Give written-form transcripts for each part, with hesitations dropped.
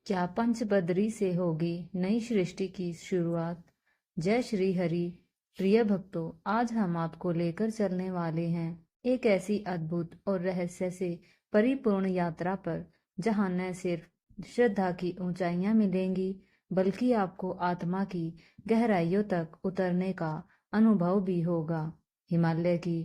क्या पंचबदरी से होगी नई सृष्टि की शुरुआत। जय श्री हरि। प्रिय भक्तों, आज हम आपको लेकर चलने वाले हैं एक ऐसी अद्भुत और रहस्य से परिपूर्ण यात्रा पर, जहां न सिर्फ श्रद्धा की ऊंचाइयां मिलेंगी, बल्कि आपको आत्मा की गहराइयों तक उतरने का अनुभव भी होगा। हिमालय की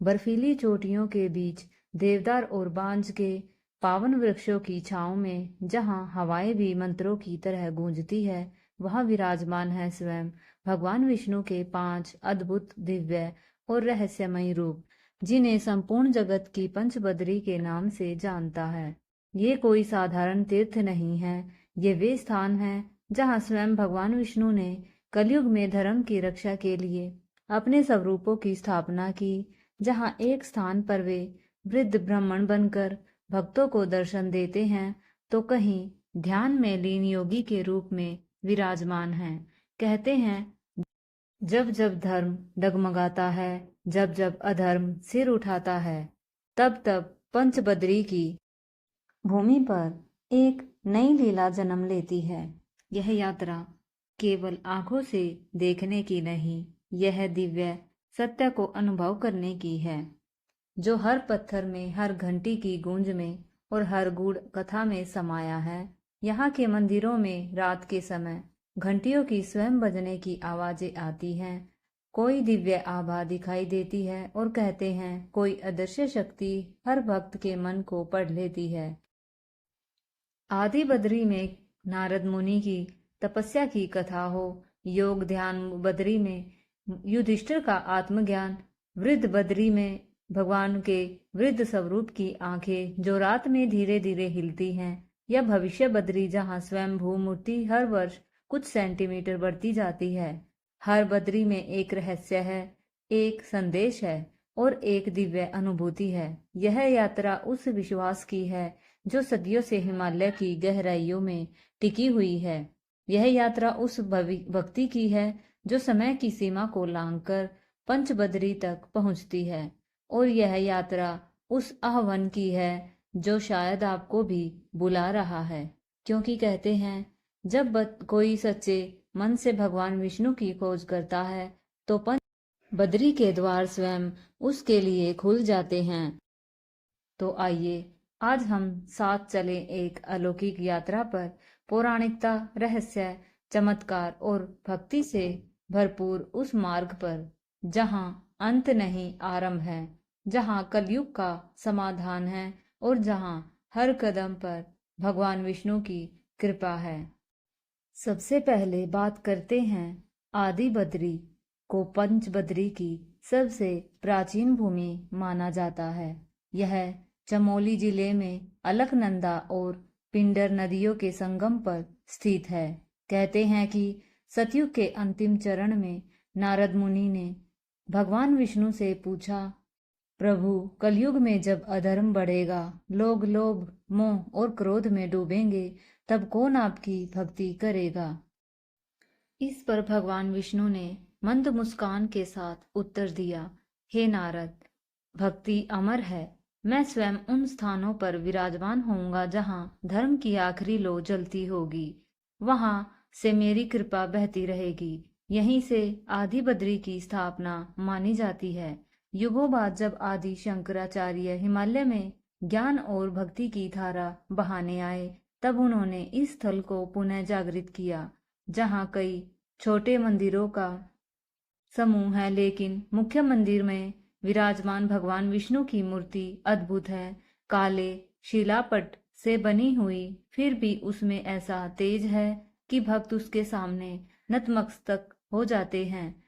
बर्फीली चोटियों के बीच देवदार और बांज के पावन वृक्षों की छांव में, जहां हवाएं भी मंत्रों की तरह गूंजती है, वहां विराजमान है स्वयं भगवान विष्णु के 5 अद्भुत, दिव्य और रहस्यमयी रूप, जिन्हें संपूर्ण जगत की पंचबदरी के नाम से जानता है। ये कोई साधारण तीर्थ नहीं है, ये वे स्थान है जहां स्वयं भगवान विष्णु ने कलयुग में धर्म की रक्षा के लिए अपने स्वरूपों की स्थापना की, जहां एक स्थान पर वे वृद्ध ब्राह्मण बनकर भक्तों को दर्शन देते हैं, तो कहीं ध्यान में लीन योगी के रूप में विराजमान हैं। कहते हैं, जब जब धर्म डगमगाता है, जब जब अधर्म सिर उठाता है, तब तब पंचबदरी की भूमि पर एक नई लीला जन्म लेती है। यह यात्रा केवल आंखों से देखने की नहीं, यह दिव्य सत्य को अनुभव करने की है, जो हर पत्थर में, हर घंटी की गूंज में और हर गूढ़ कथा में समाया है। यहाँ के मंदिरों में रात के समय घंटियों की स्वयं बजने की आवाजें आती हैं। कोई दिव्य आभा दिखाई देती है और कहते हैं कोई अदृश्य शक्ति हर भक्त के मन को पढ़ लेती है। आदि बद्री में नारद मुनि की तपस्या की कथा हो, योग ध्यान बद्री में युधिष्ठिर का आत्मज्ञान, वृद्ध बद्री में भगवान के वृद्ध स्वरूप की आंखें जो रात में धीरे धीरे हिलती हैं, या भविष्य बद्री जहां स्वयं भू मूर्ति हर वर्ष कुछ सेंटीमीटर बढ़ती जाती है। हर बद्री में एक रहस्य है, एक संदेश है और एक दिव्य अनुभूति है। यह यात्रा उस विश्वास की है जो सदियों से हिमालय की गहराइयों में टिकी हुई है। यह यात्रा उस भक्ति की है जो समय की सीमा को लांघकर पंचबदरी तक पहुंचती है। और यह यात्रा उस आह्वान की है जो शायद आपको भी बुला रहा है, क्योंकि कहते हैं, जब कोई सच्चे मन से भगवान विष्णु की खोज करता है, तो पंचबदरी के द्वार स्वयं उसके लिए खुल जाते हैं। तो आइए आज हम साथ चलें एक अलौकिक यात्रा पर, पौराणिकता, रहस्य, चमत्कार और भक्ति से भरपूर उस मार्ग पर जहां अंत नहीं आरंभ है, जहां कलयुग का समाधान है और जहां हर कदम पर भगवान विष्णु की कृपा है। सबसे पहले बात करते हैं आदि बद्री को पंचबदरी की सबसे प्राचीन भूमि माना जाता है। यह चमोली जिले में अलकनंदा और पिंडर नदियों के संगम पर स्थित है। कहते हैं कि सतयुग के अंतिम चरण में नारद मुनि ने भगवान विष्णु से पूछा, प्रभु, कलयुग में जब अधर्म बढ़ेगा, लोग लोभ, मोह और क्रोध में डूबेंगे, तब कौन आपकी भक्ति करेगा। इस पर भगवान विष्णु ने मंद मुस्कान के साथ उत्तर दिया, हे नारद, भक्ति अमर है। मैं स्वयं उन स्थानों पर विराजमान होऊंगा जहां धर्म की आखिरी लो जलती होगी। वहां से मेरी कृपा बहती रहेगी। यहीं से आदि बद्री की स्थापना मानी जाती है। युगों बाद जब आदि शंकराचार्य हिमालय में ज्ञान और भक्ति की धारा बहाने आए, तब उन्होंने इस स्थल को पुनः जागृत किया, जहां कई छोटे मंदिरों का समूह है, लेकिन मुख्य मंदिर में विराजमान भगवान विष्णु की मूर्ति अद्भुत है। काले शिलापट से बनी हुई, फिर भी उसमें ऐसा तेज है कि भक्त उसके सामने नतमस्तक हो जाते हैं।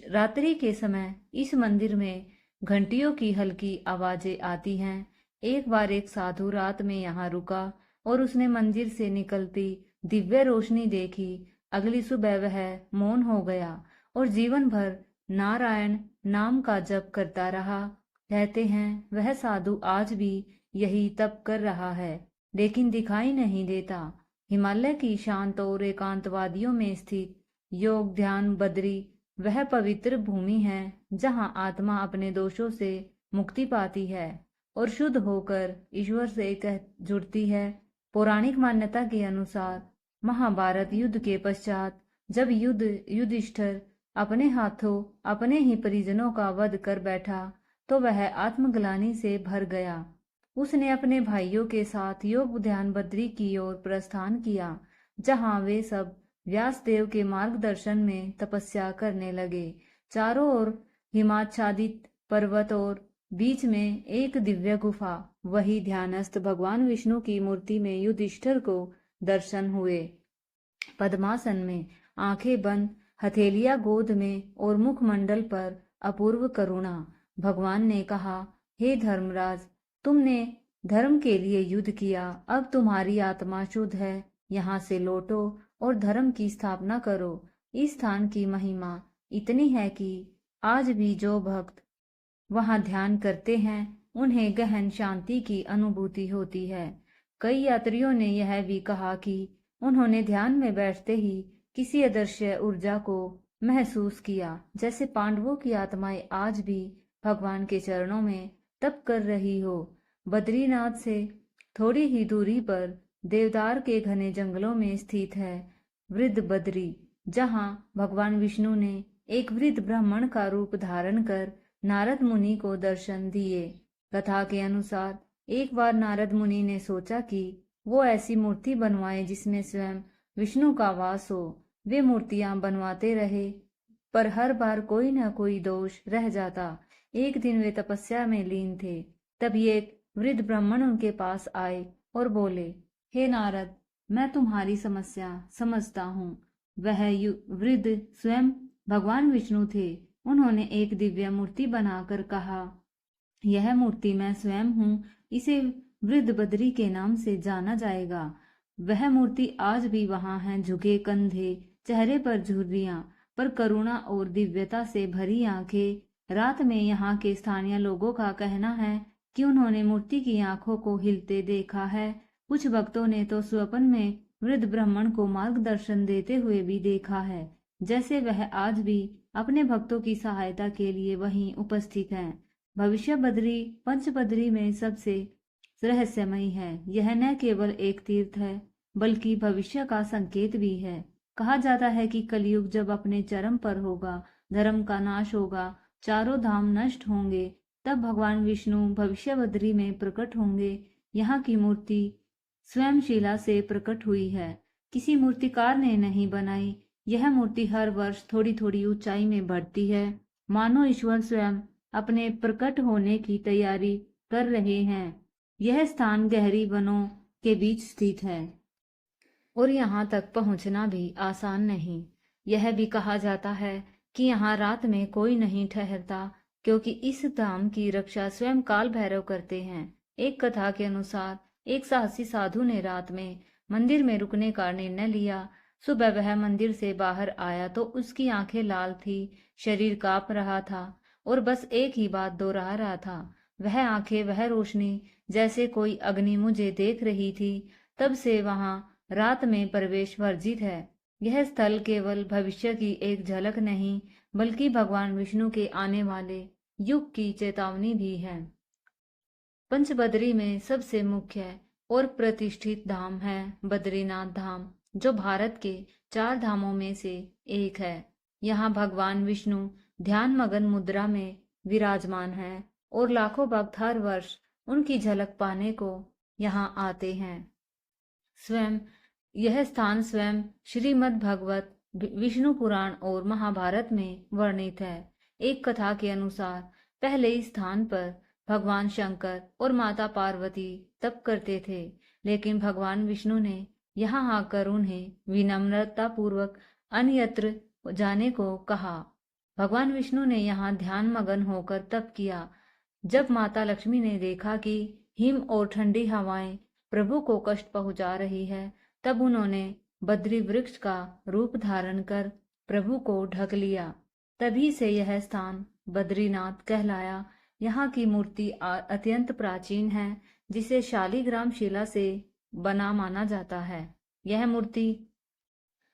रात्रि के समय इस मंदिर में घंटियों की हल्की आवाजें आती हैं। एक बार एक साधु रात में यहाँ रुका और उसने मंदिर से निकलती दिव्य रोशनी देखी। अगली सुबह वह मौन हो गया और जीवन भर नारायण नाम का जप करता रहा। कहते हैं वह साधु आज भी यही तप कर रहा है, लेकिन दिखाई नहीं देता। हिमालय की शांत और एकांत वादियों में स्थित योग ध्यान बद्री वह पवित्र भूमि है जहां आत्मा अपने दोषों से मुक्ति पाती है और शुद्ध होकर ईश्वर से जुड़ती है। पौराणिक मान्यता के अनुसार महाभारत युद्ध के पश्चात जब युधिष्ठिर अपने हाथों अपने ही परिजनों का वध कर बैठा तो वह आत्मग्लानि से भर गया। उसने अपने भाइयों के साथ योग उद्यान बद्री की ओर प्रस्थान किया, जहां वे सब व्यासदेव के मार्गदर्शन में तपस्या करने लगे। चारों ओर हिमाच्छादित पर्वत और बीच में एक दिव्य गुफा, वही ध्यानस्थ भगवान विष्णु की मूर्ति में युधिष्ठिर को दर्शन हुए। पद्मासन में, आंखें बंद, हथेलियां गोद में और मुखमंडल पर अपूर्व करुणा। भगवान ने कहा, हे धर्मराज, तुमने धर्म के लिए युद्ध किया, अब तुम्हारी आत्मा शुद्ध है, यहाँ से लौटो और धर्म की स्थापना करो। इस स्थान की महिमा इतनी है कि आज भी जो भक्त वहां ध्यान करते हैं उन्हें गहन शांति की अनुभूति होती है। कई यात्रियों ने यह भी कहा कि उन्होंने ध्यान में बैठते ही किसी अदृश्य ऊर्जा को महसूस किया, जैसे पांडवों की आत्माएं आज भी भगवान के चरणों में तप कर रही हो। बद्रीनाथ से थोड़ी ही दूरी पर देवदार के घने जंगलों में स्थित है वृद्ध बद्री, जहां भगवान विष्णु ने एक वृद्ध ब्राह्मण का रूप धारण कर नारद मुनि को दर्शन दिए। कथा के अनुसार एक बार नारद मुनि ने सोचा कि वो ऐसी मूर्ति बनवाए जिसमें स्वयं विष्णु का वास हो। वे मूर्तियां बनवाते रहे, पर हर बार कोई न कोई दोष रह जाता। एक दिन वे तपस्या में लीन थे, तभी एक वृद्ध ब्राह्मण उनके पास आए और बोले, हे नारद, मैं तुम्हारी समस्या समझता हूँ। वह वृद्ध स्वयं भगवान विष्णु थे। उन्होंने एक दिव्य मूर्ति बनाकर कहा, यह मूर्ति मैं स्वयं हूँ, इसे वृद्ध बद्री के नाम से जाना जाएगा। वह मूर्ति आज भी वहां है, झुके कंधे, चेहरे पर झुर्रियां, पर करुणा और दिव्यता से भरी आंखें। रात में यहाँ के स्थानीय लोगों का कहना है कि उन्होंने मूर्ति की आंखों को हिलते देखा है। कुछ भक्तों ने तो स्वप्न में वृद्ध ब्राह्मण को मार्गदर्शन देते हुए भी देखा है, जैसे वह आज भी अपने भक्तों की सहायता के लिए वहीं उपस्थित है। भविष्य बद्री पंचबद्री में सबसे रहस्यमयी है। यह न केवल एक तीर्थ है, बल्कि भविष्य का संकेत भी है। कहा जाता है कि कलयुग जब अपने चरम पर होगा, धर्म का नाश होगा, चारों धाम नष्ट होंगे, तब भगवान विष्णु भविष्य बद्री में प्रकट होंगे। यहाँ की मूर्ति स्वयं शिला से प्रकट हुई है, किसी मूर्तिकार ने नहीं बनाई। यह मूर्ति हर वर्ष थोड़ी थोड़ी ऊंचाई में बढ़ती है, मानो ईश्वर स्वयं अपने प्रकट होने की तैयारी कर रहे हैं। यह स्थान गहरी वनों के बीच स्थित है और यहाँ तक पहुँचना भी आसान नहीं। यह भी कहा जाता है कि यहाँ रात में कोई नहीं ठहरता, क्योंकि इस धाम की रक्षा स्वयं काल भैरव करते हैं। एक कथा के अनुसार एक साहसी साधु ने रात में मंदिर में रुकने का निर्णय लिया। सुबह वह मंदिर से बाहर आया तो उसकी आंखें लाल थी, शरीर कांप रहा था और बस एक ही बात दोहरा रहा था, वह आंखें, वह रोशनी, जैसे कोई अग्नि मुझे देख रही थी। तब से वहां रात में प्रवेश वर्जित है। यह स्थल केवल भविष्य की एक झलक नहीं, बल्कि भगवान विष्णु के आने वाले युग की चेतावनी भी है। पंचबद्री में सबसे मुख्य और प्रतिष्ठित धाम है बद्रीनाथ धाम, जो भारत के 4 धामों में से एक है। यहाँ भगवान विष्णु ध्यान मगन मुद्रा में विराजमान है और लाखों भक्त हर वर्ष उनकी झलक पाने को यहाँ आते हैं। यह स्थान स्वयं श्रीमद् भगवत विष्णु पुराण और महाभारत में वर्णित है। एक कथा के अनुसार पहले इस स्थान पर भगवान शंकर और माता पार्वती तप करते थे, लेकिन भगवान विष्णु ने यहाँ आकर उन्हें विनम्रता पूर्वक अन्यत्र जाने को कहा। भगवान विष्णु ने यहाँ ध्यान मगन होकर तप किया। जब माता लक्ष्मी ने देखा कि हिम और ठंडी हवाएं प्रभु को कष्ट पहुंचा रही है, तब उन्होंने बद्री वृक्ष का रूप धारण कर प्रभु को ढक लिया। तभी से यह स्थान बद्रीनाथ कहलाया। यहाँ की मूर्ति अत्यंत प्राचीन है, जिसे शालिग्राम शिला से बना माना जाता है। यह मूर्ति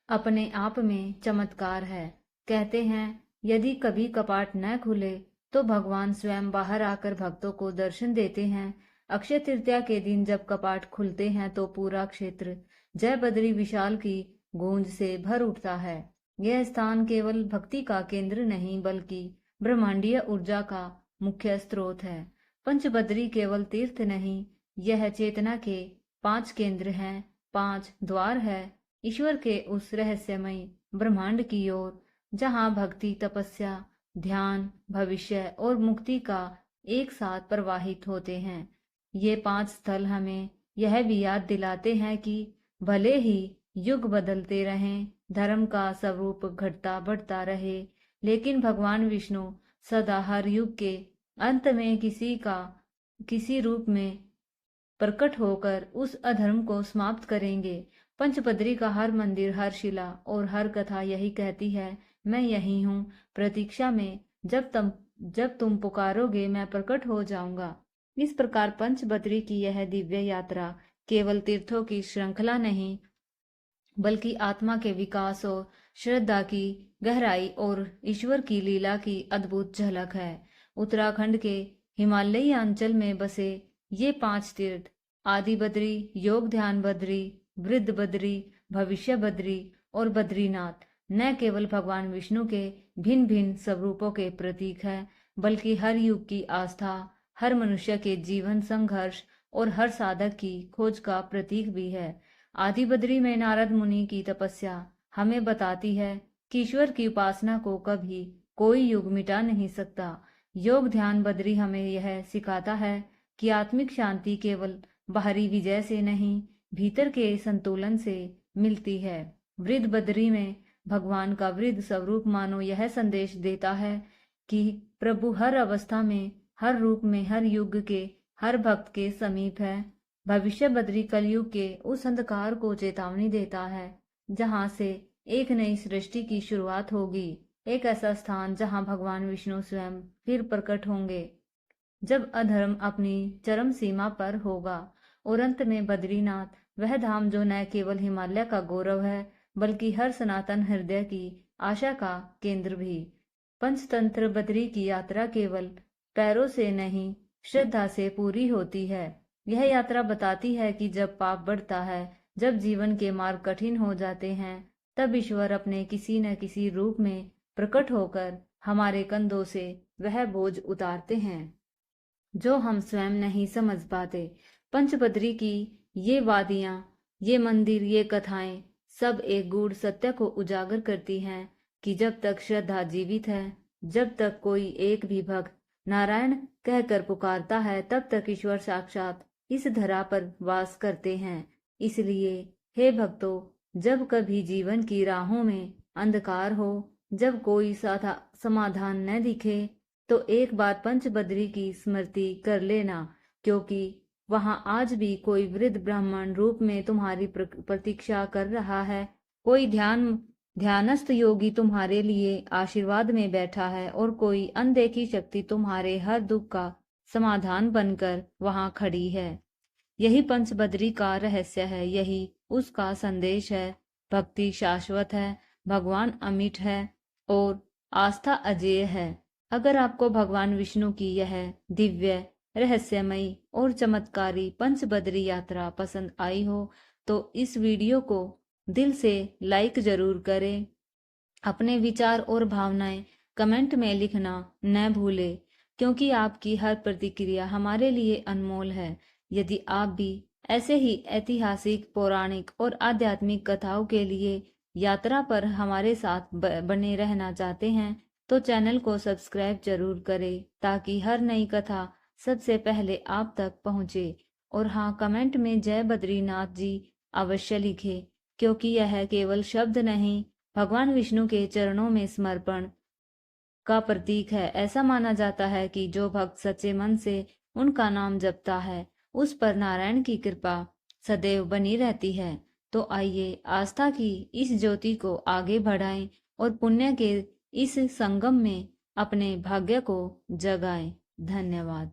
अपने आप में चमत्कार है। कहते हैं यदि कभी कपाट न खुले तो भगवान स्वयं बाहर आकर भक्तों को दर्शन देते हैं। अक्षय तृतीया के दिन जब कपाट खुलते हैं तो पूरा क्षेत्र जय बद्री विशाल की गूंज से भर उठता है। यह स्थान केवल भक्ति का केंद्र नहीं बल्कि ब्रह्मांडीय ऊर्जा का मुख्य स्रोत है। पंचबद्री केवल तीर्थ नहीं, यह चेतना के 5 केंद्र हैं, 5 द्वार है ईश्वर के उस रहस्यमय ब्रह्मांड की ओर जहाँ भक्ति, तपस्या, ध्यान, भविष्य और मुक्ति का एक साथ प्रवाहित होते हैं। ये 5 स्थल हमें यह भी याद दिलाते हैं कि भले ही युग बदलते रहें, धर्म का स्वरूप घटता बढ़ता रहे, लेकिन भगवान विष्णु सदा हर युग के अंत में किसी रूप में प्रकट होकर उस अधर्म को समाप्त करेंगे। पंचबद्री का हर मंदिर, हर शिला और हर कथा यही कहती है, मैं यही हूँ, प्रतीक्षा में, जब तुम पुकारोगे मैं प्रकट हो जाऊंगा। इस प्रकार पंचबद्री की यह दिव्य यात्रा केवल तीर्थों की श्रृंखला नहीं बल्कि आत्मा के विकास और श्रद्धा की गहराई और ईश्वर की लीला की अद्भुत झलक है। उत्तराखंड के हिमालयी अंचल में बसे ये 5 तीर्थ आदि बद्री, योग ध्यान बद्री, वृद्ध बद्री, भविष्य बद्री और बद्रीनाथ न केवल भगवान विष्णु के भिन्न भिन्न स्वरूपों के प्रतीक है बल्कि हर युग की आस्था, हर मनुष्य के जीवन संघर्ष और हर साधक की खोज का प्रतीक भी है। आदि बद्री में नारद मुनि की तपस्या हमें बताती है कि ईश्वर की उपासना को कभी कोई युग मिटा नहीं सकता। योग ध्यान बद्री हमें यह सिखाता है कि आत्मिक शांति केवल बाहरी विजय से नहीं, भीतर के संतुलन से मिलती है। वृद्ध बद्री में भगवान का वृद्ध स्वरूप मानो यह संदेश देता है कि प्रभु हर अवस्था में, हर रूप में, हर युग के हर भक्त के समीप है। भविष्य बद्री कलयुग के उस अंधकार को चेतावनी देता है जहाँ से एक नई सृष्टि की शुरुआत होगी, एक ऐसा स्थान जहाँ भगवान विष्णु स्वयं फिर प्रकट होंगे जब अधर्म अपनी चरम सीमा पर होगा। और अंत में बद्रीनाथ, वह धाम जो न केवल हिमालय का गौरव है बल्कि हर सनातन हृदय की आशा का केंद्र भी। पंचतंत्र बद्री की यात्रा केवल पैरों से नहीं, श्रद्धा से पूरी होती है। यह यात्रा बताती है कि जब पाप बढ़ता है, जब जीवन के मार्ग कठिन हो जाते हैं, तब ईश्वर अपने किसी न किसी रूप में प्रकट होकर हमारे कंधों से वह बोझ उतारते हैं जो हम स्वयं नहीं समझ पाते। पंचबद्री की ये वादियां, ये मंदिर, ये कथाएं सब एक गूढ़ सत्य को उजागर करती हैं कि जब तक श्रद्धा जीवित है, जब तक कोई एक भी भक्त नारायण कहकर पुकारता है, तब तक ईश्वर साक्षात इस धरा पर वास करते हैं। इसलिए हे भक्तों, जब कभी जीवन की राहों में अंधकार हो, जब कोई समाधान न दिखे, तो एक बार पंचबद्री की स्मृति कर लेना, क्योंकि वहां आज भी कोई वृद्ध ब्राह्मण रूप में तुम्हारी प्रतीक्षा कर रहा है। कोई ध्यानस्थ योगी तुम्हारे लिए आशीर्वाद में बैठा है और कोई अनदेखी शक्ति तुम्हारे हर दुख का समाधान बनकर वहां खड़ी है। यही पंचबद्री का रहस्य है, यही उसका संदेश है। भक्ति शाश्वत है, भगवान अमिट है और आस्था अजेय है। अगर आपको भगवान विष्णु की यह दिव्य, रहस्यमयी और चमत्कारी पंचबद्री यात्रा पसंद आई हो तो इस वीडियो को दिल से लाइक जरूर करें। अपने विचार और भावनाएं कमेंट में लिखना न भूलें, क्योंकि आपकी हर प्रतिक्रिया हमारे लिए अनमोल है। यदि आप भी ऐसे ही ऐतिहासिक, पौराणिक और आध्यात्मिक कथाओं के लिए यात्रा पर हमारे साथ बने रहना चाहते हैं तो चैनल को सब्सक्राइब जरूर करें ताकि हर नई कथा सबसे पहले आप तक पहुंचे। और हाँ, कमेंट में जय बद्रीनाथ जी अवश्य लिखें, क्योंकि यह केवल शब्द नहीं, भगवान विष्णु के चरणों में समर्पण का प्रतीक है। ऐसा माना जाता है कि जो भक्त सच्चे मन से उनका नाम जपता है, उस पर नारायण की कृपा सदैव बनी रहती है। तो आइए आस्था की इस ज्योति को आगे बढ़ाएं और पुण्य के इस संगम में अपने भाग्य को जगाएं। धन्यवाद।